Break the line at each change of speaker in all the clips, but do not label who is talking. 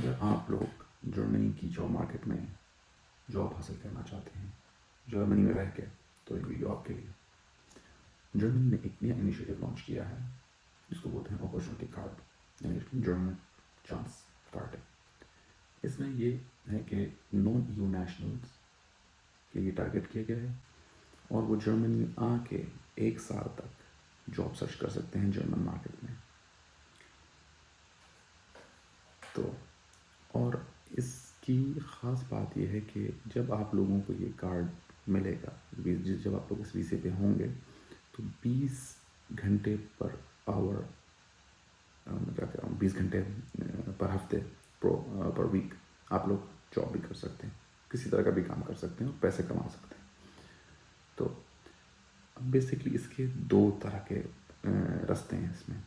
اگر آپ لوگ جرمنی کی جاب مارکیٹ میں جاب حاصل کرنا چاہتے ہیں جرمنی میں رہ کے، تو یہ ویڈیو آپ کے لیے۔ جرمنی نے ایک نیا انیشیٹو لانچ کیا ہے جس کو بولتے ہیں اپرچونٹی کارڈ، یعنی جرمن چانس کارڈ ہے۔ اس میں یہ ہے کہ نان EU نیشنلز کے لیے ٹارگیٹ کیا گیا ہے، اور وہ جرمنی آ کے 1 سال تک جاب سرچ کر سکتے ہیں جرمن مارکیٹ میں۔ تو اور اس کی خاص بات یہ ہے کہ جب آپ لوگوں کو یہ کارڈ ملے گا، جب آپ لوگ اس ویزے پہ ہوں گے، تو 20 گھنٹے پر آور، 20 گھنٹے پر ہفتے پر ویک آپ لوگ جاب بھی کر سکتے ہیں، کسی طرح کا بھی کام کر سکتے ہیں اور پیسے کما سکتے ہیں۔ تو بیسکلی اس کے 2 طرح کے راستے ہیں اس میں۔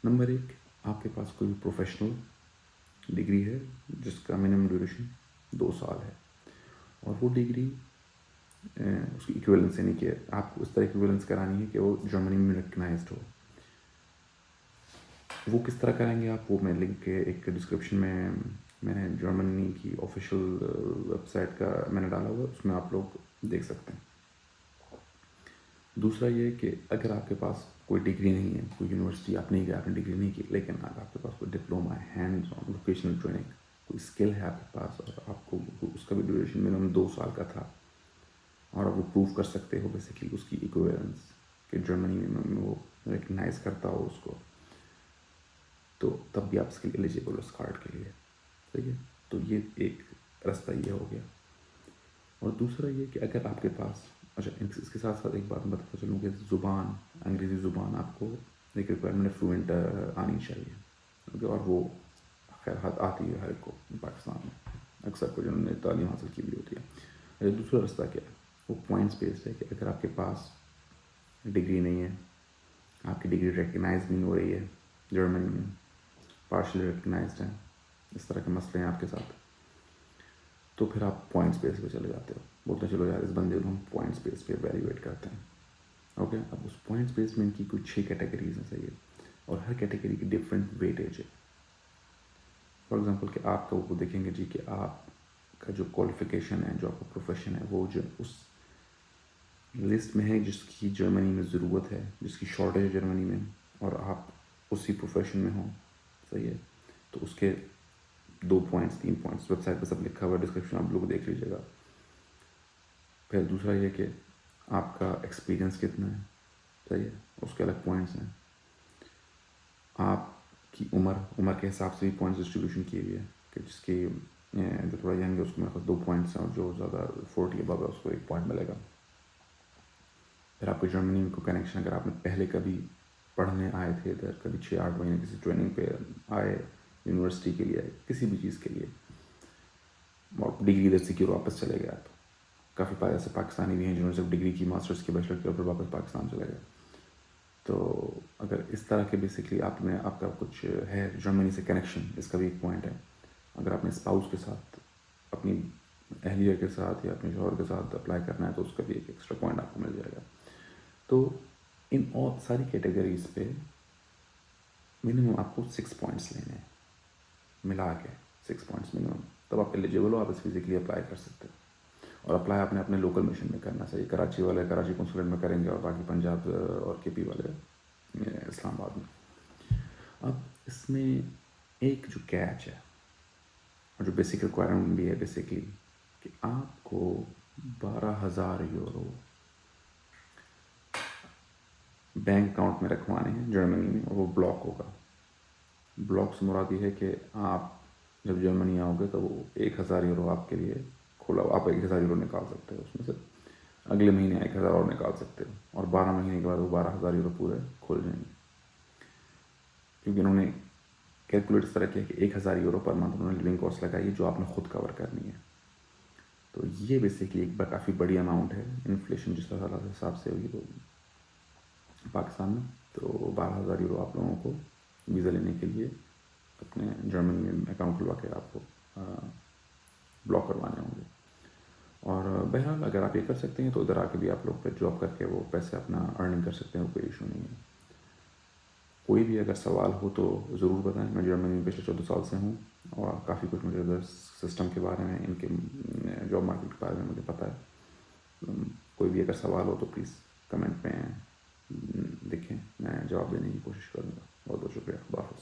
نمبر 1، آپ کے پاس کوئی پروفیشنل ڈگری ہے جس کا منیمم ڈیوریشن 2 سال ہے، اور وہ ڈگری اس کی ایکویلنس، یعنی کہ آپ کو اس طرح ایکویلنس کرانی ہے کہ وہ جرمنی میں ریکگنائزڈ ہو۔ وہ کس طرح کریں گے آپ، وہ میں لنک کے ایک ڈسکرپشن میں نے جرمنی کی آفیشیل ویب سائٹ کا میں نے ڈالا ہوا، اس میں آپ لوگ دیکھ سکتے ہیں۔ دوسرا یہ کہ اگر آپ کے پاس کوئی ڈگری نہیں ہے، کوئی یونیورسٹی آپ نہیں گئے، آپ نے ڈگری نہیں کی، لیکن اگر آپ کے پاس کوئی ڈپلوما ہے، ہینڈز آن ووکیشنل ٹریننگ، کوئی اسکل ہے آپ کے پاس، اور آپ کو اس کا بھی ڈیوریشن منیمم 2 سال کا تھا، اور آپ وہ پروف کر سکتے ہو بیسکلی اس کی ایکویلنس کہ جرمنی میں وہ ریکگنائز کرتا ہو اس کو، تو تب بھی آپ اس کے لیے ایلیجیبل ہو اس کارڈ کے لیے۔ ٹھیک ہے، تو یہ ایک راستہ یہ ہو گیا۔ اور دوسرا یہ کہ اگر آپ کے پاس، اچھا اس کے ساتھ ساتھ ایک بات میں بتاتا چلوں کہ زبان، انگریزی زبان آپ کو ایک ریکوائرمنٹ فلوئنٹ آنی چاہیے، اور وہ خیر حد آتی ہے ہر ایک کو پاکستان میں، اکثر کو جنہوں نے تعلیم حاصل کی بھی ہوتی ہے۔ دوسرا راستہ کیا ہے، وہ پوائنٹس بیسڈ ہے کہ اگر آپ کے پاس ڈگری نہیں ہے، آپ کی ڈگری ریکگنائز نہیں ہو رہی ہے جرمنی میں، پارشلی ریکگنائزڈ ہے، اس طرح کے مسئلے ہیں آپ کے ساتھ، تو پھر آپ پوائنٹس بیس پہ چلے جاتے ہو، بولتے ہیں چلو یار اس بندے کو ہم پوائنٹس بیس پہ ایویلیویٹ کرتے ہیں۔ اوکے، اب اس پوائنٹس بیس میں ان کی کوئی 6 کیٹیگریز ہیں، صحیح ہے، اور ہر کیٹیگری کی ڈفرینٹ ویٹیج ہے۔ فار ایگزامپل کہ آپ کا وہ دیکھیں گے جی کہ آپ کا جو کوالیفیکیشن ہے، جو آپ کا پروفیشن ہے، وہ جو اس لسٹ میں ہے جس کی جرمنی میں ضرورت ہے، جس کی شارٹیج ہے جرمنی میں، اور آپ اسی پروفیشن میں ہوں، صحیح ہے، تو اس کے 2 پوائنٹس 3 پوائنٹس ویب سائٹ پہ سب لکھا ہوا ہے، ڈسکرپشن آپ لوگ دیکھ لیجیے گا۔ پھر دوسرا یہ کہ آپ کا ایکسپیرینس کتنا ہے، صحیح ہے، اس کے الگ پوائنٹس ہیں۔ آپ کی عمر کے حساب سے بھی پوائنٹس ڈسٹریبیوشن کی ہوئی ہے کہ جس کی جو تھوڑا ینگ ہے اس کو میرے پاس 2 پوائنٹس ہیں، اور جو زیادہ 40 ابو ہے اس کو 1 پوائنٹ ملے گا۔ پھر آپ کو جرمنی کو کنیکشن، اگر آپ نے پہلے کبھی پڑھنے آئے تھے ادھر، کبھی 6-8 مہینے کسی ٹریننگ پہ آئے، یونیورسٹی کے لیے، کسی بھی چیز کے لیے، اور ڈگری ادھر سے کی اور واپس چلے گئے، آپ کافی پائے ایسے پاکستانی بھی ہیں جنہوں نے صرف ڈگری کی، ماسٹرس کی، بیچلر کی، اور پھر واپس پاکستان چلے گئے۔ تو اگر اس طرح کے بیسکلی آپ کا کچھ ہے جرمنی سے کنیکشن، اس کا بھی ایک پوائنٹ ہے۔ اگر آپ نے اسپاؤس کے ساتھ، اپنی اہلیہ کے ساتھ یا اپنے شوہر کے ساتھ اپلائی کرنا ہے، تو اس کا بھی ایک ایکسٹرا پوائنٹ آپ کو مل جائے گا۔ تو ان اور ساری کیٹیگریز پہ منیمم آپ کو 6 پوائنٹس لینے ہیں، ملا کے 6 پوائنٹس منیمم، تب آپ ایلیجیبل ہو، آپ اس فزیکلی اپلائی کر سکتے ہیں۔ اور اپلائی آپ نے اپنے لوکل مشن میں کرنا چاہیے، کراچی والے کراچی کنسولیٹ میں کریں گے، اور باقی پنجاب اور KP والے اسلام آباد میں۔ اب اس میں ایک جو کیچ ہے، اور جو بیسک ریکوائرمنٹ بھی ہے بیسکلی، کہ آپ کو 12,000 یورو بینک اکاؤنٹ میں رکھوانے ہیں جرمنی میں، اور وہ بلاک ہوگا۔ بلاک سے مراد یہ ہے کہ آپ جب جرمنی آؤ گے تو وہ 1,000 یورو آپ کے لیے کھولا ہوا، آپ 1,000 یورو نکال سکتے ہو، اس میں سے اگلے مہینے 1,000 اور نکال سکتے ہو، اور 12 مہینے کے بعد وہ 12,000 یورو پورے کھل جائیں گے، کیونکہ انہوں نے کیلکولیٹ اس طرح کیا کہ 1,000 یورو پر منتھ انہوں نے لیونگ کاسٹ لگائی ہے جو آپ نے خود کور کرنی ہے۔ تو یہ بیسکلی ایک کافی بڑی اماؤنٹ ہے، انفلیشن جس طرح کے حساب سے ہوئی تو پاکستان میں، تو 12,000 یورو آپ لوگوں کو ویزا لینے کے لیے اپنے جرمنی میں اکاؤنٹ کھلوا کے آپ کو بلاک کروانے ہوں گے۔ اور بہرحال اگر آپ یہ کر سکتے ہیں تو ادھر آ کے بھی آپ لوگ پہ جاب کر کے وہ پیسے اپنا ارننگ کر سکتے ہیں، وہ کوئی ایشو نہیں ہے۔ کوئی بھی اگر سوال ہو تو ضرور بتائیں. میں جرمنی میں پچھلے 14 سال سے ہوں اور کافی کچھ مجھے ادھر سسٹم کے بارے میں، ان کے جاب مارکیٹ کے بارے میں مجھے پتہ ہے. کوئی بھی اگر سوال ہو تو پلیز کمنٹ میں لکھیں، میں جواب دینے کی کوشش کروں گا. بہت بہت شکریہ. خدا حافظ.